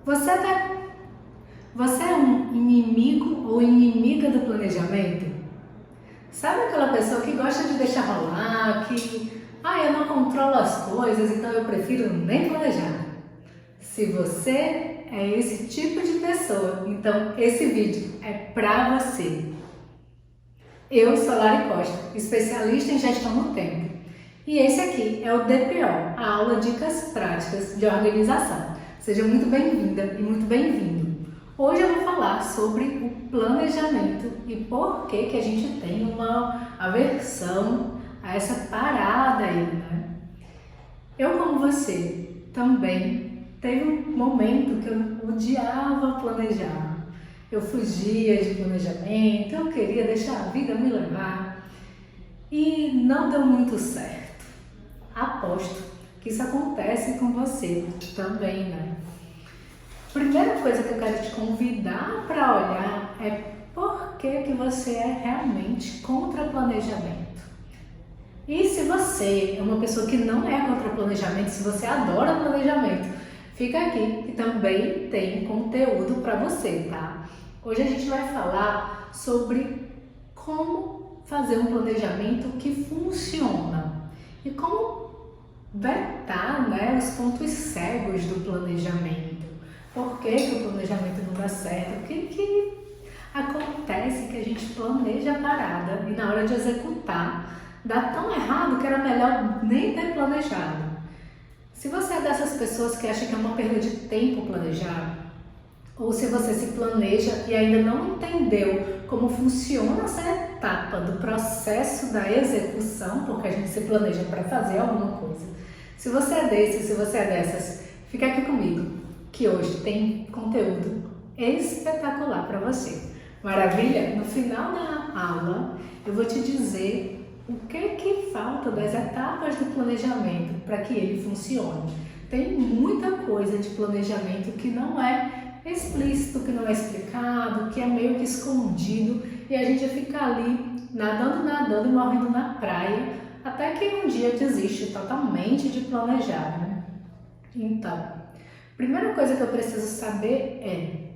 Você, tá, você é um inimigo ou inimiga do planejamento? Sabe aquela pessoa que gosta de deixar rolar, que eu não controlo as coisas, então eu prefiro nem planejar? Se você é esse tipo de pessoa, então esse vídeo é pra você. Eu sou Lari Costa, especialista em gestão do tempo. E esse aqui é o DPO, a aula Dicas Práticas de Organização. Seja muito bem-vinda e muito bem-vindo. Hoje eu vou falar sobre o planejamento e por que a gente tem uma aversão a essa parada aí, né? Eu, como você, também teve um momento que eu odiava planejar. Eu fugia de planejamento, eu queria deixar a vida me levar e não deu muito certo. Aposto que isso acontece com você também, né? Primeira coisa que eu quero te convidar para olhar é por que você é realmente contra planejamento. E se você é uma pessoa que não é contra planejamento, se você adora planejamento, fica aqui que também tem conteúdo para você, tá? Hoje a gente vai falar sobre como fazer um planejamento que funciona e como vetar, né, os pontos cegos do planejamento. Por que o planejamento não dá certo? O que acontece que a gente planeja a parada e na hora de executar dá tão errado que era melhor nem ter planejado? Se você é dessas pessoas que acha que é uma perda de tempo planejar, ou se você se planeja e ainda não entendeu como funciona essa etapa do processo da execução, porque a gente se planeja para fazer alguma coisa. Se você é desses, se você é dessas, fica aqui comigo, que hoje tem conteúdo espetacular para você. Maravilha? No final da aula, eu vou te dizer o que falta das etapas do planejamento para que ele funcione. Tem muita coisa de planejamento que não é explícito, que não é explicado, que é meio que escondido e a gente fica ali nadando e morrendo na praia até que um dia desiste totalmente de planejar, né? Então, primeira coisa que eu preciso saber é: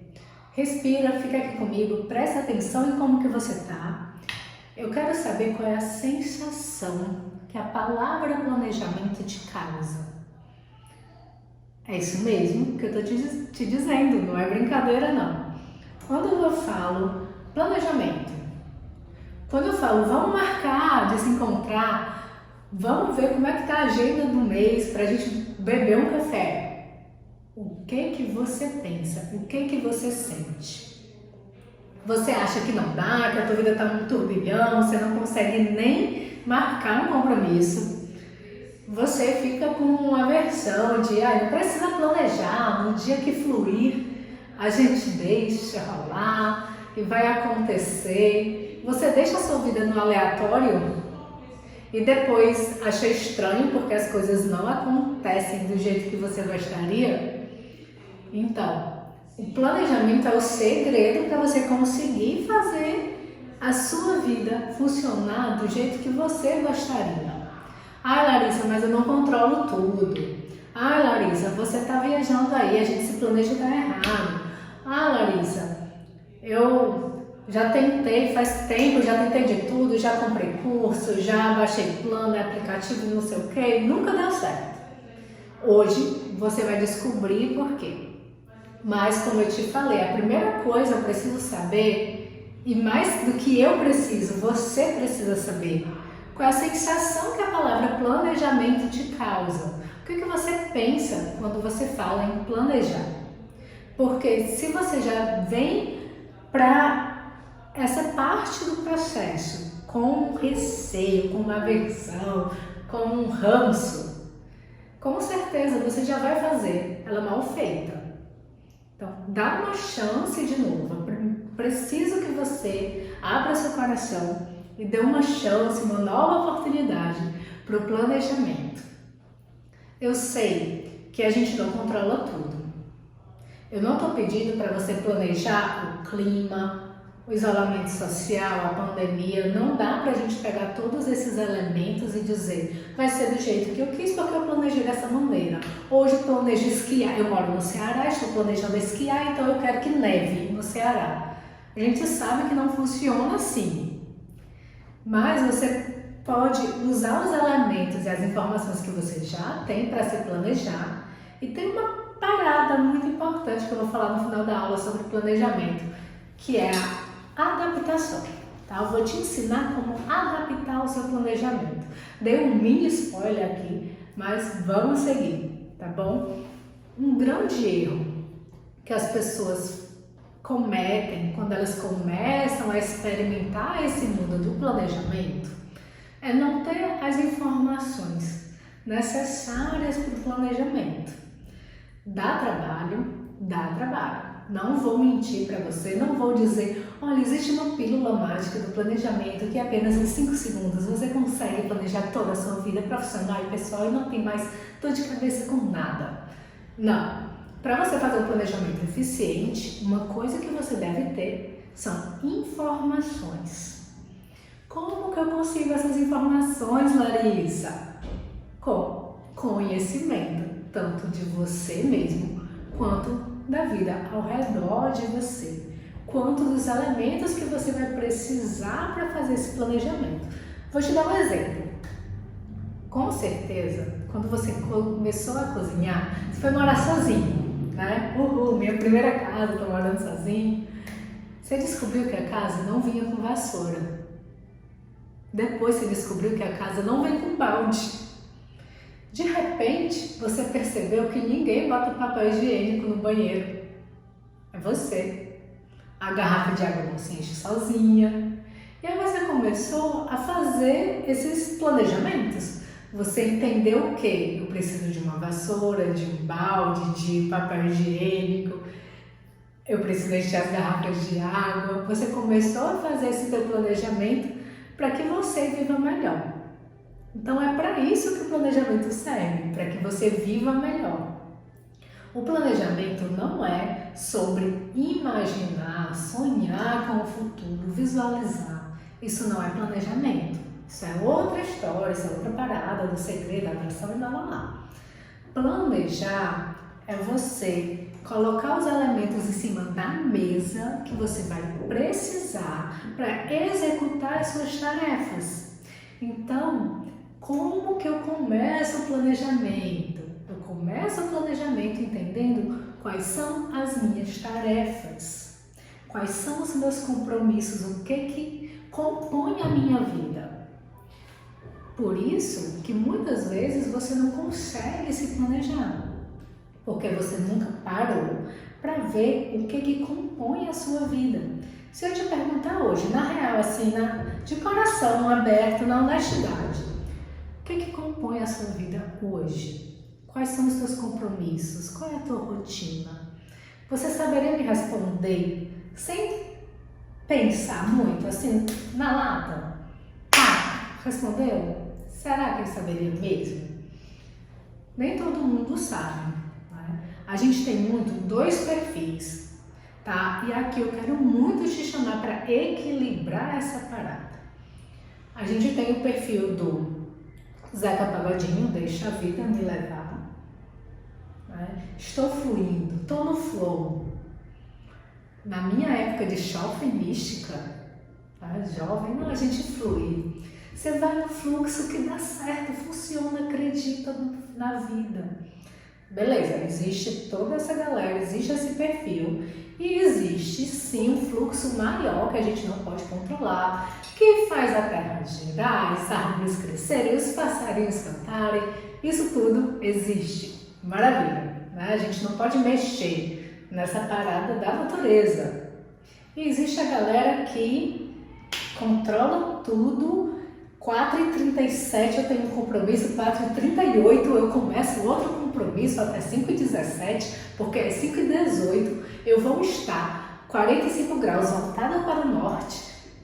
respira, fica aqui comigo, presta atenção em como que você tá. Eu quero saber qual é a sensação que a palavra planejamento te causa. É isso mesmo que eu tô te dizendo, não é brincadeira não. Quando eu falo planejamento, quando eu falo vamos marcar de se encontrar, vamos ver como é que tá a agenda do mês pra gente beber um café, o que você pensa, o que você sente? Você acha que não dá, que a tua vida tá num turbilhão, você não consegue nem marcar um compromisso? Você fica com uma aversão de, não precisa planejar, no dia que fluir, a gente deixa rolar e vai acontecer. Você deixa a sua vida no aleatório e depois acha estranho porque as coisas não acontecem do jeito que você gostaria. Então, o planejamento é o segredo para você conseguir fazer a sua vida funcionar do jeito que você gostaria. Larissa, mas eu não controlo tudo. Larissa, você está viajando aí, a gente se planeja e está errado. Larissa, eu já tentei, faz tempo, já tentei de tudo, já comprei curso, já baixei plano, aplicativo, não sei o que, nunca deu certo. Hoje você vai descobrir por quê. Mas como eu te falei, a primeira coisa eu preciso saber, e mais do que eu preciso, você precisa saber, qual é a sensação que a palavra planejamento te causa. O que você pensa quando você fala em planejar? Porque se você já vem para essa parte do processo com um receio, com uma aversão, com um ranço, com certeza você já vai fazer ela mal feita. Então, dá uma chance de novo. Preciso que você abra seu coração e dê uma chance, uma nova oportunidade para o planejamento. Eu sei que a gente não controla tudo. Eu não estou pedindo para você planejar o clima, o isolamento social, a pandemia, não dá pra gente pegar todos esses elementos e dizer vai ser do jeito que eu quis porque eu planejei dessa maneira. Hoje eu planejo esquiar, eu moro no Ceará, estou planejando esquiar, então eu quero que neve no Ceará. A gente sabe que não funciona assim, mas você pode usar os elementos e as informações que você já tem para se planejar. E tem uma parada muito importante que eu vou falar no final da aula sobre planejamento, que é a adaptação. Tá? Eu vou te ensinar como adaptar o seu planejamento. Dei um mini spoiler aqui, mas vamos seguir, tá bom? Um grande erro que as pessoas cometem quando elas começam a experimentar esse mundo do planejamento é não ter as informações necessárias para o planejamento. Dá trabalho, dá trabalho. Não vou mentir para você, não vou dizer, olha, existe uma pílula mágica do planejamento que apenas em 5 segundos você consegue planejar toda a sua vida profissional e pessoal e não tem mais dor de cabeça com nada. Não. Para você fazer um planejamento eficiente, uma coisa que você deve ter são informações. Como que eu consigo essas informações, Larissa? Com conhecimento, tanto de você mesmo, quanto da vida ao redor de você, quanto dos elementos que você vai precisar para fazer esse planejamento. Vou te dar um exemplo. Com certeza, quando você começou a cozinhar, você foi morar sozinho, né? Minha primeira casa, tô morando sozinho. Você descobriu que a casa não vinha com vassoura. Depois você descobriu que a casa não vem com balde. De repente, você percebeu que ninguém bota papel higiênico no banheiro. É você. A garrafa de água não se enche sozinha. E aí você começou a fazer esses planejamentos. Você entendeu o quê? Eu preciso de uma vassoura, de um balde, de papel higiênico. Eu preciso encher as garrafas de água. Você começou a fazer esse seu planejamento para que você viva melhor. Então é para isso que o planejamento serve, para que você viva melhor. O planejamento não é sobre imaginar, sonhar com o futuro, visualizar. Isso não é planejamento. Isso é outra história, isso é outra parada do segredo, da atração e blá blá blá. Planejar é você colocar os elementos em cima da mesa que você vai precisar para executar as suas tarefas. Então, como que eu começo o planejamento? Eu começo o planejamento entendendo quais são as minhas tarefas, quais são os meus compromissos, o que compõe a minha vida. Por isso que muitas vezes você não consegue se planejar, porque você nunca parou para ver o que compõe a sua vida. Se eu te perguntar hoje, na real, assim, de coração aberto, na honestidade, o que compõe a sua vida hoje? Quais são os seus compromissos? Qual é a tua rotina? Você saberia me responder sem pensar muito, assim, na lata? Respondeu? Será que eu saberia mesmo? Nem todo mundo sabe. A gente tem muito 2 perfis, tá? E aqui eu quero muito te chamar para equilibrar essa parada. A gente tem o perfil do Zeca Pagodinho, deixa a vida me levar. Né? Estou fluindo, estou no flow. Na minha época de jovem mística, tá? Jovem, não, a gente flui. Você vai no fluxo que dá certo, funciona, acredita na vida. Beleza, existe toda essa galera, existe esse perfil e existe sim um fluxo maior que a gente não pode controlar, que faz a terra girar, as árvores crescerem, os passarinhos cantarem, isso tudo existe. Maravilha, né? A gente não pode mexer nessa parada da natureza. E existe a galera que controla tudo. 4h37 eu tenho um compromisso, 4h38 eu começo outro compromisso até 5h17, porque às 5h18 eu vou estar 45 graus voltada para o norte,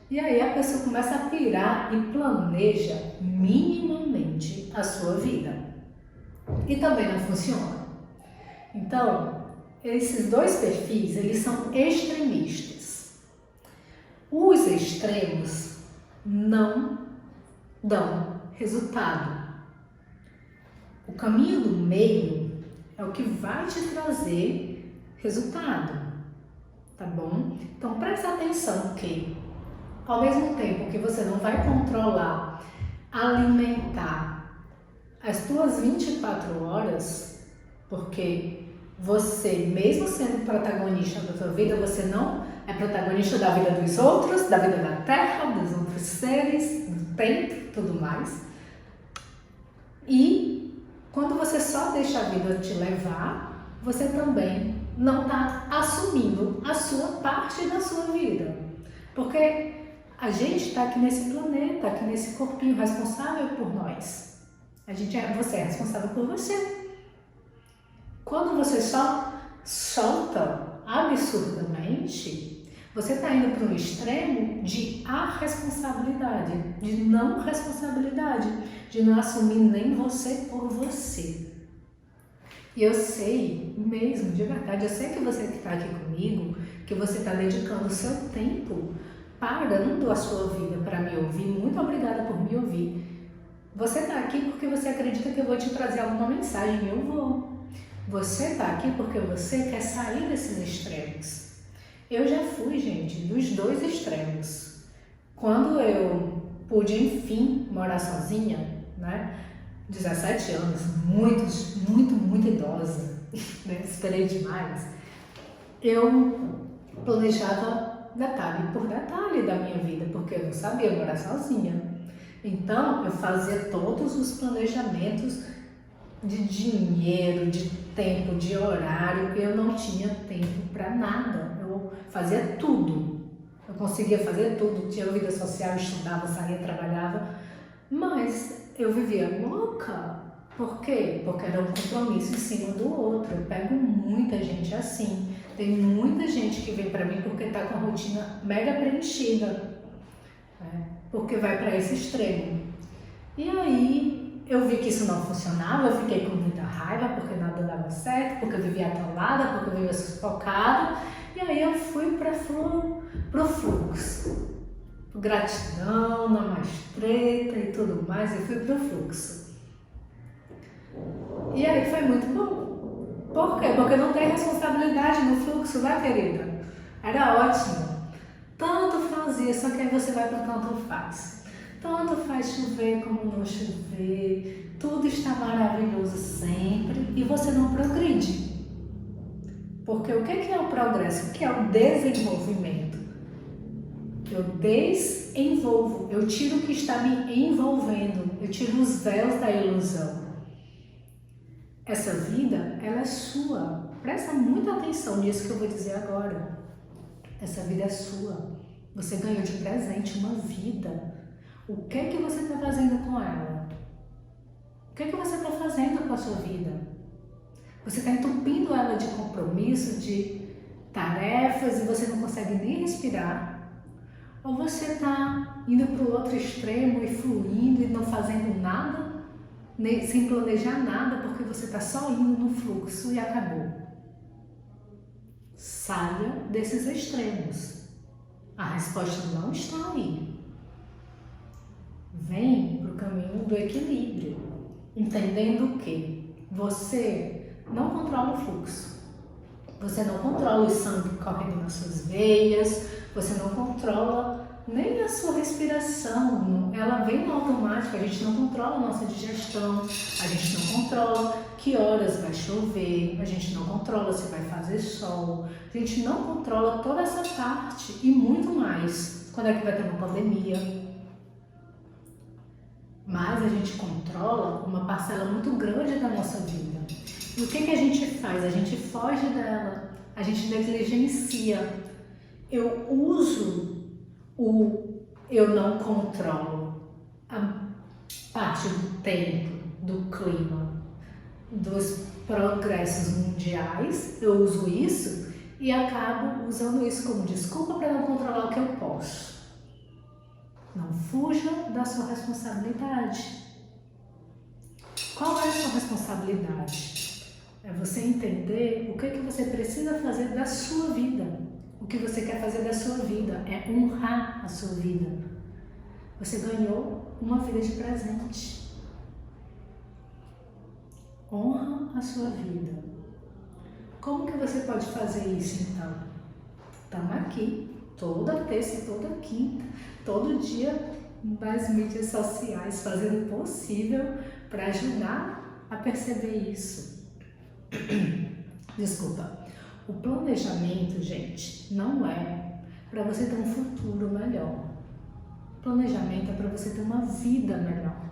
e aí a pessoa começa a pirar e planeja minimamente a sua vida. E também não funciona. Então, esses 2 perfis, eles são extremistas. Os extremos não dão resultado. O caminho do meio é o que vai te trazer resultado, tá bom? Então presta atenção que, ao mesmo tempo que você não vai controlar, alimentar as tuas 24 horas, porque você, mesmo sendo protagonista da tua vida, você não é protagonista da vida dos outros, da vida da terra, dos outros seres, do tempo, tudo mais. E quando você só deixa a vida te levar, você também não está assumindo a sua parte da sua vida. Porque a gente está aqui nesse planeta, aqui nesse corpinho responsável por nós. Você é responsável por você. Quando você só solta absurdamente, você está indo para um extremo de irresponsabilidade, de não responsabilidade, de não assumir nem você por você. E eu sei mesmo, de verdade, eu sei que você que está aqui comigo, que você está dedicando o seu tempo, parando a sua vida para me ouvir. Muito obrigada por me ouvir. Você está aqui porque você acredita que eu vou te trazer alguma mensagem, eu vou. Você está aqui porque você quer sair desses extremos. Eu já fui, gente, dos dois extremos. Quando eu pude, enfim, morar sozinha, né? 17 anos, muito idosa, né? Esperei demais. Eu planejava detalhe por detalhe da minha vida, porque eu não sabia morar sozinha. Então, eu fazia todos os planejamentos de dinheiro, de tempo, de horário. Eu não tinha tempo para nada. Eu fazia tudo. Eu conseguia fazer tudo. Tinha vida social, estudava, saía, trabalhava. Mas eu vivia louca. Por quê? Porque era um compromisso em cima do outro. Eu pego muita gente assim. Tem muita gente que vem para mim porque está com a rotina mega preenchida, né? Porque vai para esse extremo. E aí eu vi que isso não funcionava, eu fiquei com muita raiva porque nada dava certo, porque eu vivia atolada, porque eu vivia sufocada. E aí eu fui para o fluxo. Gratidão, não mais treta e tudo mais, eu fui para o fluxo. E aí foi muito bom. Por quê? Porque não tem responsabilidade no fluxo, vai, querida? Era ótimo. Tanto fazia, só que aí você vai para tanto faz. Tanto faz chover como não chover, tudo está maravilhoso sempre e você não progride. Porque o que é o progresso? O que é o desenvolvimento? Eu desenvolvo, eu tiro o que está me envolvendo, eu tiro os véus da ilusão. Essa vida, ela é sua. Presta muita atenção nisso que eu vou dizer agora. Essa vida é sua. Você ganhou de presente uma vida. O que é que você está fazendo com ela? O que é que você está fazendo com a sua vida? Você está entupindo ela de compromisso, de tarefas e você não consegue nem respirar? Ou você está indo para o outro extremo e fluindo e não fazendo nada? Sem planejar nada, porque você está só indo no fluxo e acabou. Saia desses extremos. A resposta não está aí. Vem para o caminho do equilíbrio, entendendo que você não controla o fluxo. Você não controla o sangue correndo nas suas veias, você não controla nem a sua respiração, ela vem no automático, a gente não controla a nossa digestão, a gente não controla que horas vai chover, a gente não controla se vai fazer sol, a gente não controla toda essa parte e muito mais. Quando é que vai ter uma pandemia? Mas a gente controla uma parcela muito grande da nossa vida. E o que a gente faz? A gente foge dela, a gente negligencia. Eu uso eu não controlo a parte do tempo, do clima, dos progressos mundiais, eu uso isso e acabo usando isso como desculpa para não controlar o que eu posso. Não fuja da sua responsabilidade. Qual é a sua responsabilidade? É você entender o que você precisa fazer da sua vida. O que você quer fazer da sua vida é honrar a sua vida. Você ganhou uma vida de presente. Honra a sua vida. Como que você pode fazer isso então? Estamos aqui, toda terça, toda quinta, todo dia nas mídias sociais, fazendo o possível para ajudar a perceber isso. Desculpa. O planejamento, gente, não é para você ter um futuro melhor. O planejamento é para você ter uma vida melhor.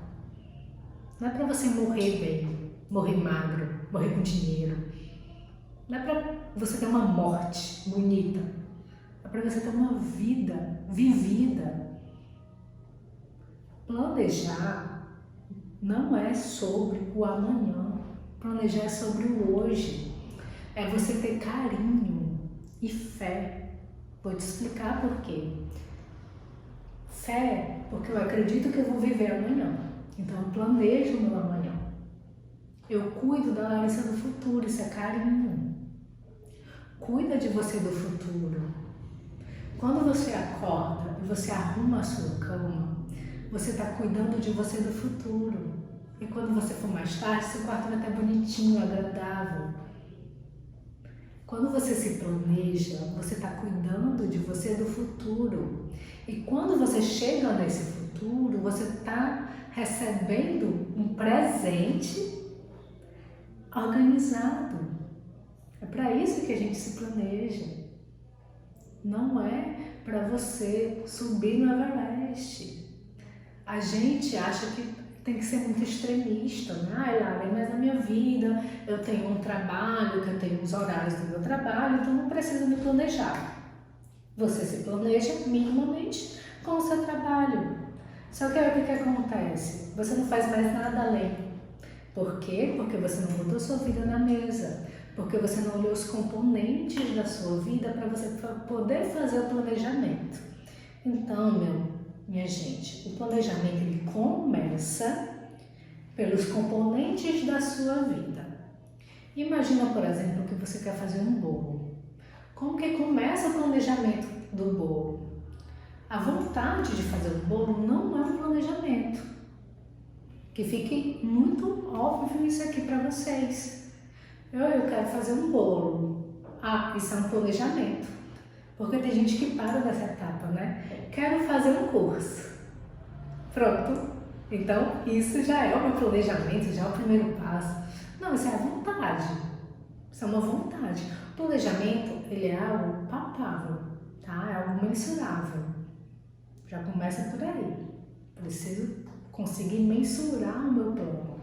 Não é para você morrer bem, morrer magro, morrer com dinheiro. Não é para você ter uma morte bonita. É para você ter uma vida vivida. Planejar não é sobre o amanhã. Planejar é sobre o hoje. É você ter carinho e fé. Vou te explicar por quê. Fé, porque eu acredito que eu vou viver amanhã. Então eu planejo o meu amanhã. Eu cuido da Larissa do futuro, isso é carinho. Cuida de você do futuro. Quando você acorda e você arruma a sua cama, você está cuidando de você do futuro. E quando você for mais tarde, seu quarto vai estar bonitinho, agradável. Quando você se planeja, você está cuidando de você do futuro. E quando você chega nesse futuro, você está recebendo um presente organizado. É para isso que a gente se planeja. Não é para você subir no Everest. A gente acha que tem que ser muito extremista, né? Ai, Lara, mas na minha vida eu tenho um trabalho, que eu tenho os horários do meu trabalho, então não preciso me planejar. Você se planeja minimamente com o seu trabalho. Só que aí o que acontece? Você não faz mais nada além. Por quê? Porque você não botou sua vida na mesa. Porque você não olhou os componentes da sua vida para você poder fazer o planejamento. Então, minha gente, o planejamento ele começa pelos componentes da sua vida. Imagina, por exemplo, que você quer fazer um bolo. Como que começa o planejamento do bolo? A vontade de fazer o bolo não é um planejamento. Que fique muito óbvio isso aqui para vocês. Eu quero fazer um bolo. Ah, isso é um planejamento. Porque tem gente que para dessa etapa, né? Quero fazer um curso. Pronto. Então, isso já é o meu planejamento, já é o primeiro passo. Não, isso é a vontade. Isso é uma vontade. O planejamento, ele é algo palpável, tá? É algo mensurável. Já começa por aí. Preciso conseguir mensurar o meu plano.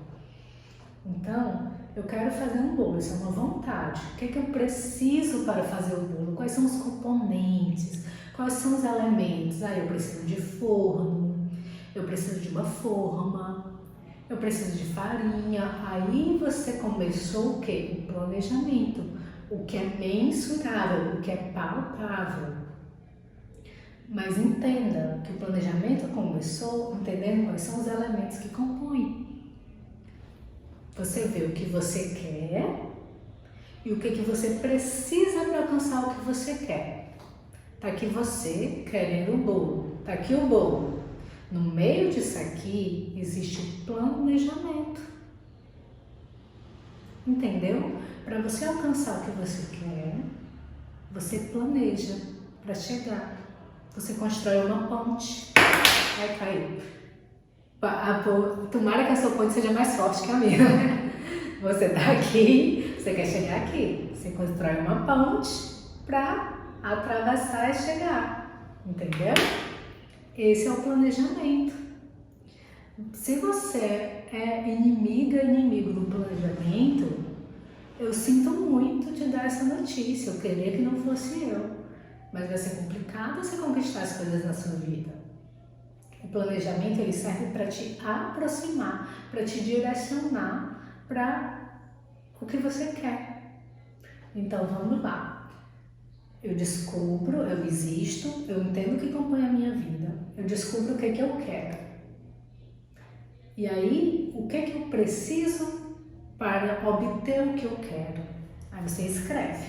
Então, eu quero fazer um bolo, isso é uma vontade. O que eu preciso para fazer o bolo? Quais são os componentes? Quais são os elementos? Eu preciso de forno, eu preciso de uma forma, eu preciso de farinha. Aí você começou o quê? O planejamento. O que é mensurável, o que é palpável. Mas entenda que o planejamento começou entendendo quais são os elementos que compõem. Você vê o que você quer e o que você precisa para alcançar o que você quer. Tá aqui você querendo o bolo. Tá aqui o bolo. No meio disso aqui existe o planejamento. Entendeu? Para você alcançar o que você quer, você planeja para chegar. Você constrói uma ponte. Vai cair. Tomara que a sua ponte seja mais forte que a minha. Você está aqui, você quer chegar aqui. Você constrói uma ponte para atravessar e chegar. Entendeu? Esse é o planejamento. Se você é inimigo do planejamento, eu sinto muito te dar essa notícia. Eu queria que não fosse eu. Mas vai ser complicado você conquistar as coisas na sua vida. O planejamento ele serve para te aproximar, para te direcionar para o que você quer. Então vamos lá. Eu descubro, eu existo, eu entendo o que compõe a minha vida, eu descubro o que eu quero. E aí, o que eu preciso para obter o que eu quero? Aí você escreve.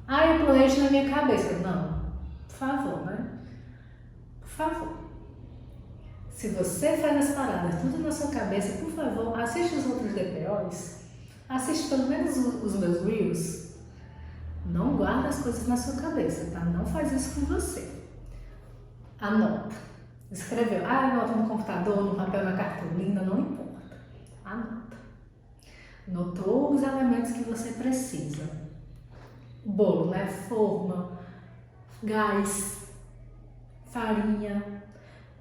Ah, eu planejo na minha cabeça. Não, por favor, né? Por favor. Se você faz as paradas tudo na sua cabeça, por favor, assiste os outros DPOs. Assiste pelo menos os meus Reels. Não guarda as coisas na sua cabeça, tá? Não faz isso com você. Anota. Escreveu. Ah, anota no computador, no papel, na cartolina, não importa. Anota. Notou os elementos que você precisa. O bolo, né? Forma, gás, farinha.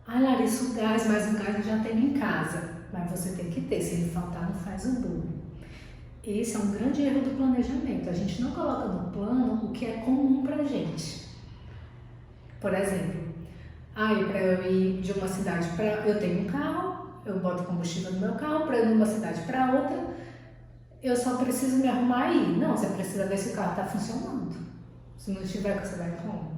Ah, Larissa, o gás, mas o gás eu já tenho em casa. Mas você tem que ter. Se ele faltar, não faz o bolo. Esse é um grande erro do planejamento. A gente não coloca no plano o que é comum pra gente. Por exemplo, para eu ir de uma cidade para... Eu tenho um carro, eu boto combustível no meu carro, para ir de uma cidade para outra, eu só preciso me arrumar aí. Não, você precisa ver se o carro está funcionando. Se não estiver, você vai como?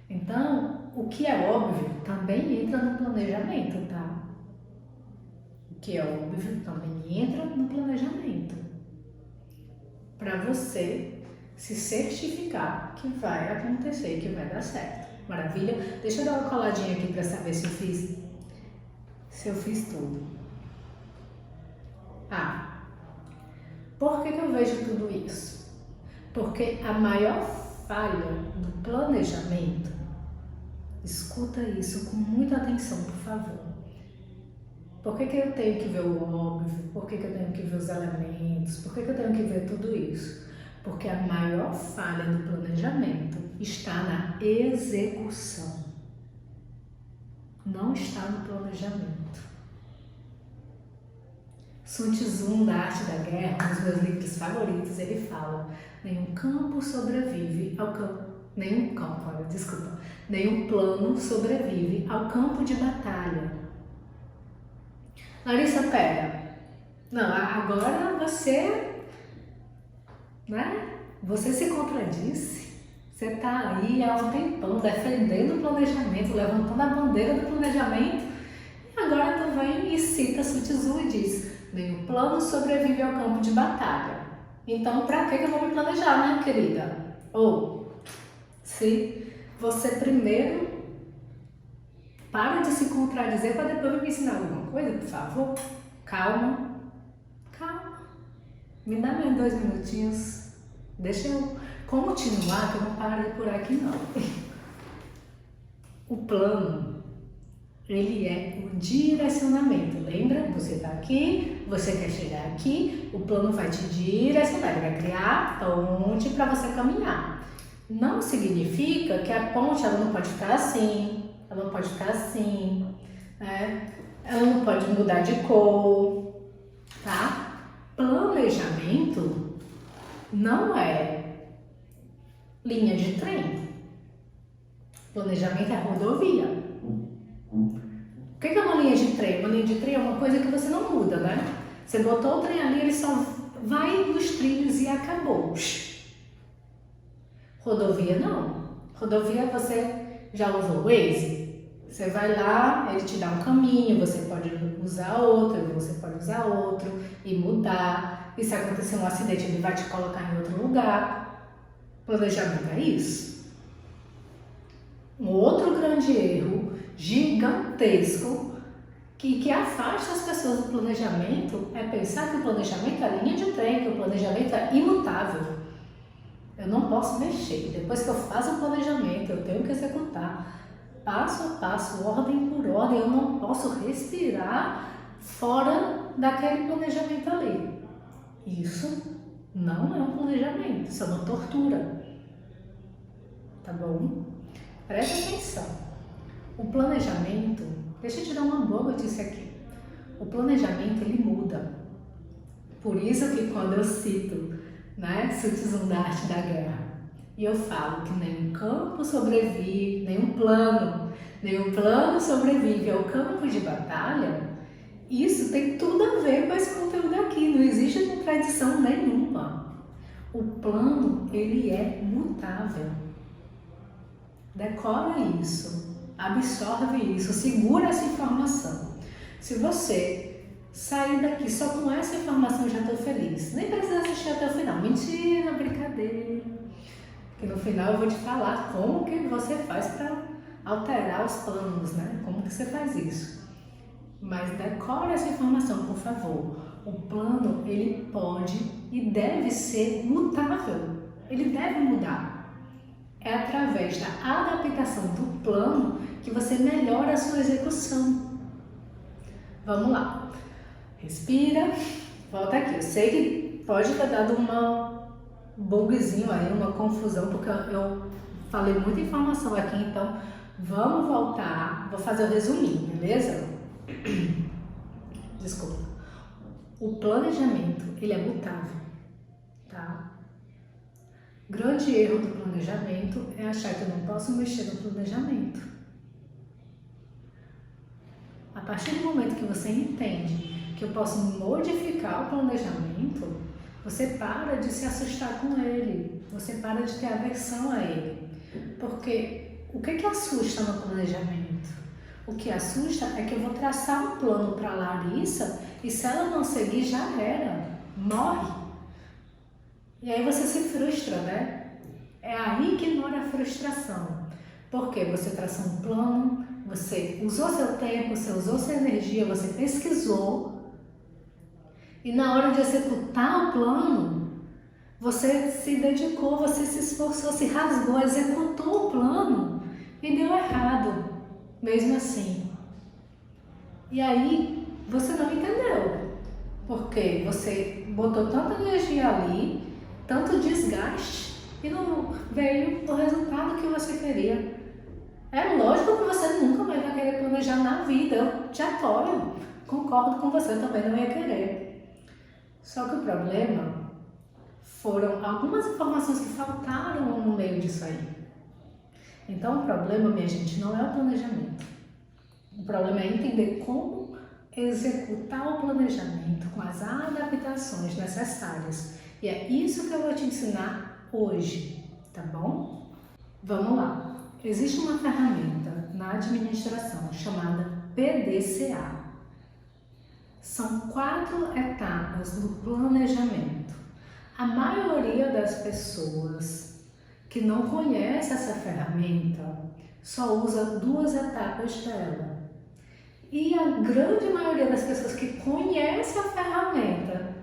Então, o que é óbvio também entra no planejamento, tá? O que é óbvio também entra no planejamento. Para você se certificar que vai acontecer, que vai dar certo. Maravilha? Deixa eu dar uma coladinha aqui para saber se eu fiz tudo. Por que eu vejo tudo isso? Porque a maior falha do planejamento, escuta isso com muita atenção, por favor. Por que eu tenho que ver o óbvio? Por que eu tenho que ver os elementos? Por que eu tenho que ver tudo isso? Porque a maior falha do planejamento está na execução. Não está no planejamento. Sun Tzu, da Arte da Guerra, um dos meus livros favoritos, ele fala: nenhum campo sobrevive ao campo. Nenhum plano sobrevive ao campo de batalha. Larissa, pera. Não, agora você, né? Você se contradisse. Você está aí há um tempão defendendo o planejamento, levantando a bandeira do planejamento, e agora tu vem e cita Sun Tzu e diz: nenhum plano sobrevive ao campo de batalha. Então, pra que eu vou me planejar, né, querida? Ou, se você primeiro para de se contradizer para depois me ensinar alguma coisa, por favor. Calma. Me dá mais 2 minutinhos. Deixa eu continuar, que eu não paro por aqui não. O plano, ele é o direcionamento. Lembra? Você está aqui, você quer chegar aqui, o plano vai te direcionar, ele vai criar ponte para você caminhar. Não significa que a ponte ela não pode ficar assim, ela não pode ficar assim, né? Ela não pode mudar de cor, tá? Planejamento não é linha de trem. Planejamento é rodovia. O que é uma linha de trem? Uma linha de trem é uma coisa que você não muda, né? Você botou o trem ali, ele só vai nos trilhos e acabou. Rodovia não. Rodovia você já usou o Waze? Você vai lá, ele te dá um caminho, você pode usar outro e mudar. E se acontecer um acidente, ele vai te colocar em outro lugar. Planejamento é isso. Um outro grande erro gigantesco que afasta as pessoas do planejamento é pensar que o planejamento é linha de trem, que o planejamento é imutável. Eu não posso mexer. Depois que eu faço o planejamento, eu tenho que executar passo a passo, ordem por ordem. Eu não posso respirar fora daquele planejamento ali. Isso não é um planejamento, isso é uma tortura. Tá bom? Presta atenção. O planejamento, deixa eu te dar uma boa notícia aqui. O planejamento, ele muda. Por isso que quando eu cito, né, Sun Tzu, da Arte da Guerra, e eu falo que nenhum campo sobrevive, nenhum plano sobrevive ao campo de batalha, isso tem tudo a ver com esse conteúdo aqui, não existe contradição nenhuma. O plano, ele é mutável. Decora isso, absorve isso, segura essa informação. Se você sair daqui só com essa informação, eu já estou feliz. Nem precisa assistir até o final. Mentira, brincadeira. Que no final eu vou te falar como que você faz para alterar os planos, né? Como que você faz isso. Mas decore essa informação, por favor. O plano, ele pode e deve ser mutável. Ele deve mudar. É através da adaptação do plano que você melhora a sua execução. Vamos lá. Respira. Volta aqui. Eu sei que pode ter dado uma bugzinho aí, uma confusão, porque eu falei muita informação aqui, então vamos voltar. Vou fazer o resuminho, beleza? Desculpa. O planejamento, ele é mutável, tá? Grande erro do planejamento é achar que eu não posso mexer no planejamento. A partir do momento que você entende que eu posso modificar o planejamento, você para de se assustar com ele, você para de ter aversão a ele. Porque o que assusta no planejamento? O que assusta é que eu vou traçar um plano para a Larissa e se ela não seguir, já era, morre. E aí você se frustra, né? É aí que mora a frustração. Porque você traçou um plano, você usou seu tempo, você usou sua energia, você pesquisou. E na hora de executar o plano, você se dedicou, você se esforçou, se rasgou, executou o plano e deu errado. Mesmo assim. E aí, você não entendeu. Porque você botou tanta energia ali, tanto desgaste, e não veio o resultado que você queria. É lógico que você nunca mais vai querer planejar na vida. Eu te apoio. Concordo com você, eu também não ia querer. Só que o problema foram algumas informações que faltaram no meio disso aí. Então, o problema, minha gente, não é o planejamento. O problema é entender como executar o planejamento com as adaptações necessárias. E é isso que eu vou te ensinar hoje, tá bom? Vamos lá. Existe uma ferramenta na administração chamada PDCA. São 4 etapas do planejamento. A maioria das pessoas que não conhece essa ferramenta só usa 2 etapas dela. E a grande maioria das pessoas que conhece a ferramenta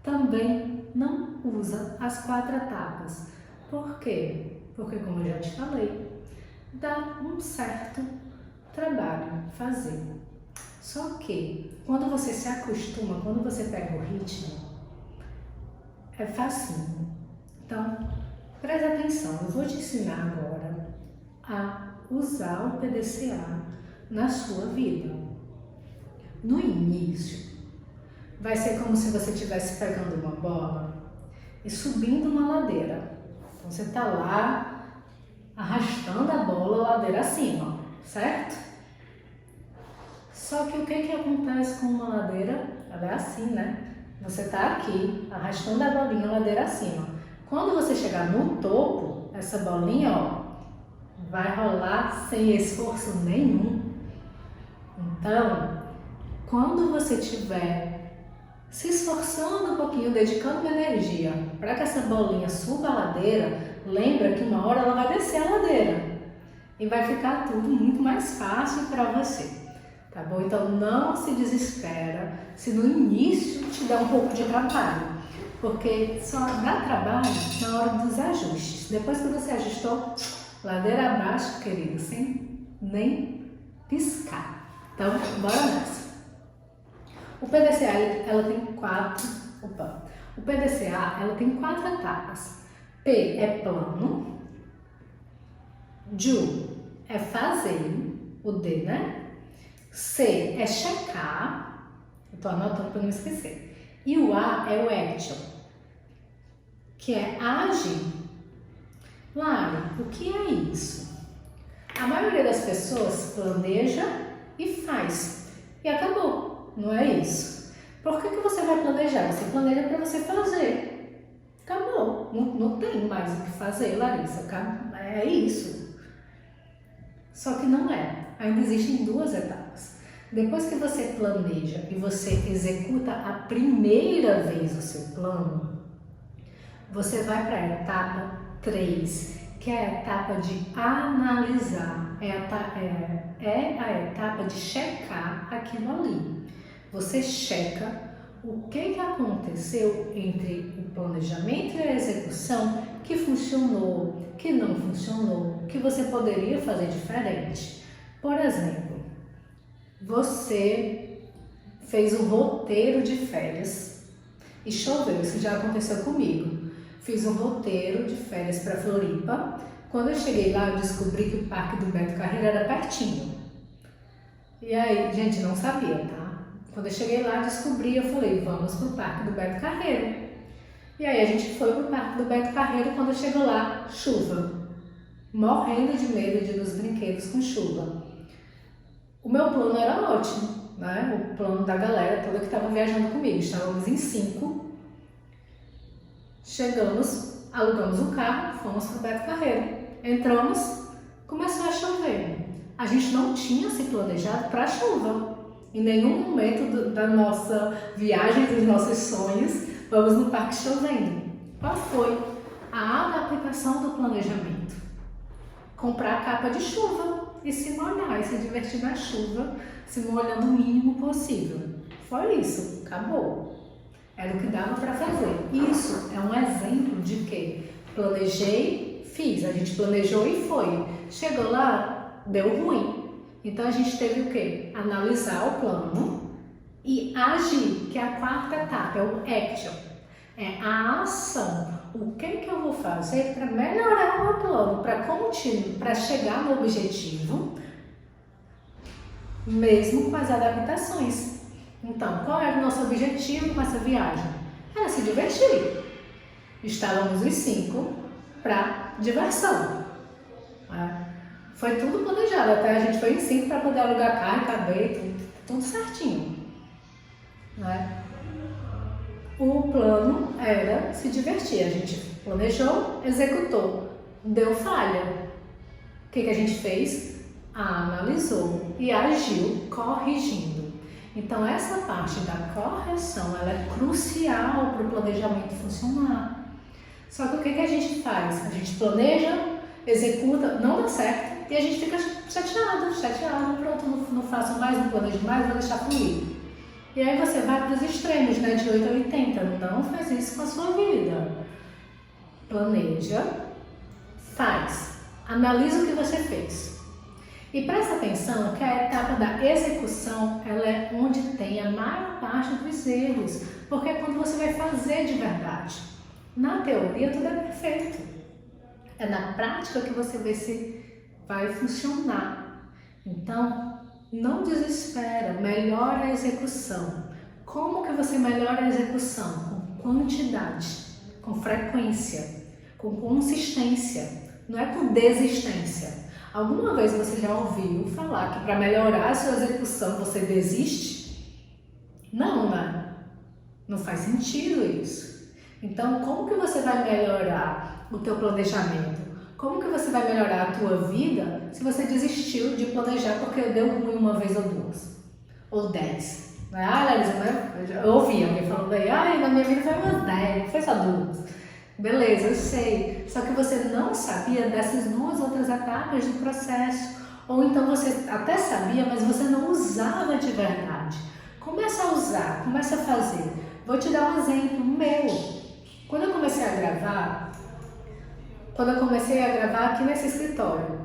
também não usa as 4 etapas. Por quê? Porque, como eu já te falei, dá um certo trabalho fazer. Só que, quando você se acostuma, quando você pega o ritmo, é facinho. Então, preste atenção, eu vou te ensinar agora a usar o PDCA na sua vida. No início, vai ser como se você estivesse pegando uma bola e subindo uma ladeira. Então, você está lá arrastando a bola ladeira acima, certo? Só que o que acontece com uma ladeira? Ela é assim, né? Você está aqui arrastando a bolinha ladeira acima. Quando você chegar no topo, essa bolinha, ó, vai rolar sem esforço nenhum. Então, quando você estiver se esforçando um pouquinho, dedicando uma energia para que essa bolinha suba a ladeira, lembra que uma hora ela vai descer a ladeira e vai ficar tudo muito mais fácil para você, tá bom? Então, não se desespera se no início te dá um pouco de trabalho. Porque só dá trabalho na hora dos ajustes. Depois que você ajustou, ladeira abaixo, querido, sem nem piscar. Então, bora nessa. O PDCA, ela tem 4 etapas. P é plano, DO é fazer, o D, né? C é checar, eu tô anotando para não esquecer. E o A é o action, que é agir. Lari, o que é isso? A maioria das pessoas planeja e faz. E acabou, não é isso. Por que você vai planejar? Você planeja para você fazer. Acabou, não tem mais o que fazer, Larissa. É isso. Só que não é. Ainda existem 2 etapas. Depois que você planeja e você executa a primeira vez o seu plano, você vai para a etapa 3, que é a etapa de analisar, é a etapa de checar aquilo ali. Você checa o que aconteceu entre o planejamento e a execução que funcionou, que não funcionou, que você poderia fazer diferente. Por exemplo, você fez um roteiro de férias e choveu, isso já aconteceu comigo. Fiz um roteiro de férias para Floripa. Quando eu cheguei lá, eu descobri que o Parque do Beto Carreiro era pertinho. E aí, gente, não sabia, tá? Quando eu cheguei lá, descobri, eu falei, vamos pro Parque do Beto Carreiro. E aí a gente foi pro Parque do Beto Carreiro. Quando chegou lá, chuva. Morrendo de medo de ir nos brinquedos com chuva. O meu plano era ótimo, né? O plano da galera toda que estava viajando comigo. Estávamos em 5. Chegamos, alugamos o carro, fomos pro Beto Carreiro. Entramos, começou a chover. A gente não tinha se planejado para chuva. Em nenhum momento da nossa viagem, dos nossos sonhos, vamos no parque chovendo. Qual foi a adaptação do planejamento? Comprar capa de chuva e se molhar e se divertir na chuva, se molhando o mínimo possível. Foi isso, acabou. Era o que dava para fazer. Isso é um exemplo de que planejei, fiz. A gente planejou e foi. Chegou lá, deu ruim. Então a gente teve o quê? Analisar o plano e agir, que é a quarta etapa, é o action. É a ação. O que eu vou fazer para melhorar o meu plano, para chegar no objetivo, mesmo com as adaptações. Então, qual era o nosso objetivo com essa viagem? Era se divertir. Estávamos os 5 para diversão. Foi tudo planejado, até a gente foi em 5 para poder alugar carro, caber, tudo certinho. O plano era se divertir, a gente planejou, executou, deu falha. O que a gente fez? Analisou e agiu corrigindo. Então essa parte da correção, ela é crucial para o planejamento funcionar. Só que o que a gente faz? A gente planeja, executa, não dá certo e a gente fica chateado, pronto, não faço mais, não planejo mais, vou deixar fluir. E aí você vai para os extremos, né, de 8 a 80, não faz isso com a sua vida. Planeja, faz, analisa o que você fez. E presta atenção que a etapa da execução, ela é onde tem a maior parte dos erros, porque é quando você vai fazer de verdade. Na teoria tudo é perfeito, é na prática que você vê se vai funcionar. Então, não desespera, melhora a execução. Como que você melhora a execução? Com quantidade, com frequência, com consistência, não é com desistência. Alguma vez você já ouviu falar que para melhorar a sua execução você desiste? Não, né? Não faz sentido isso. Então, como que você vai melhorar o teu planejamento? Como que você vai melhorar a tua vida se você desistiu de planejar porque deu ruim uma vez ou 2? Ou 10? Larissa, eu ouvi alguém falando aí, na minha vida foi umas 10, foi só 2. Beleza, eu sei. Só que você não sabia dessas 2 outras etapas do processo. Ou então você até sabia, mas você não usava de verdade. Começa a usar, começa a fazer. Vou te dar um exemplo meu. Quando eu comecei a gravar aqui nesse escritório,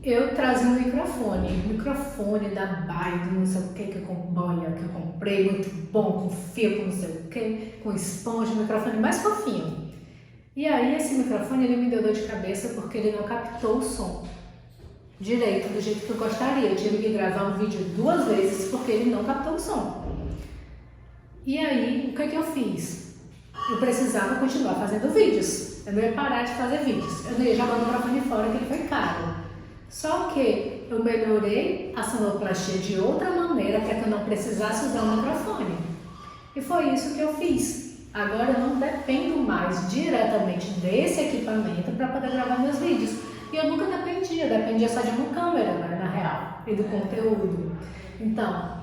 eu trazia um microfone da Baidu, não sei o que eu comprei, muito bom, com fio, com não sei o que, com esponja, um microfone mais fofinho. E aí esse microfone ele me deu dor de cabeça porque ele não captou o som direito, do jeito que eu gostaria. Eu tive que gravar um vídeo 2 vezes porque ele não captou o som. E aí, o que eu fiz? Eu precisava continuar fazendo vídeos. Eu não ia parar de fazer vídeos. Eu não ia jogar o microfone fora, que ele foi caro. Só que eu melhorei a sonoplastia de outra maneira para que eu não precisasse usar o microfone. E foi isso que eu fiz. Agora eu não dependo mais diretamente desse equipamento para poder gravar meus vídeos. E eu nunca dependia só de uma câmera, né, na real, e do conteúdo. Então,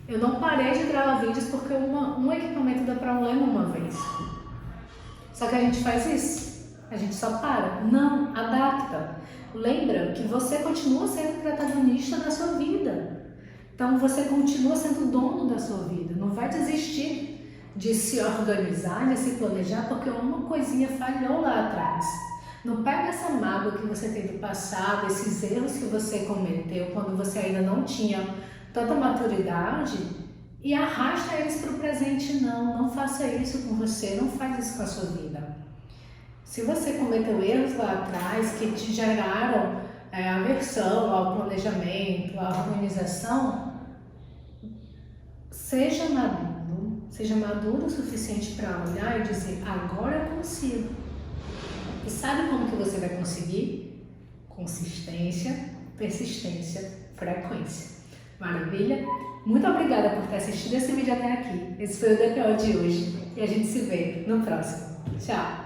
eu não parei de gravar vídeos porque um equipamento dá para um lema uma vez. Só que a gente faz isso. A gente só para. Não, adapta. Lembra que você continua sendo protagonista da sua vida. Então você continua sendo dono da sua vida. Não vai desistir de se organizar, de se planejar, porque uma coisinha falhou lá atrás. Não pega essa mágoa que você tem do passado, esses erros que você cometeu quando você ainda não tinha tanta maturidade e arrasta eles para o presente. Não faça isso com você, não faz isso com a sua vida. Se você cometeu erros lá atrás que te geraram aversão ao planejamento, à organização, seja maduro o suficiente para olhar e dizer, agora eu consigo. E sabe como que você vai conseguir? Consistência, persistência, frequência. Maravilha? Muito obrigada por ter assistido esse vídeo até aqui. Esse foi o DPO de hoje e a gente se vê no próximo. Tchau!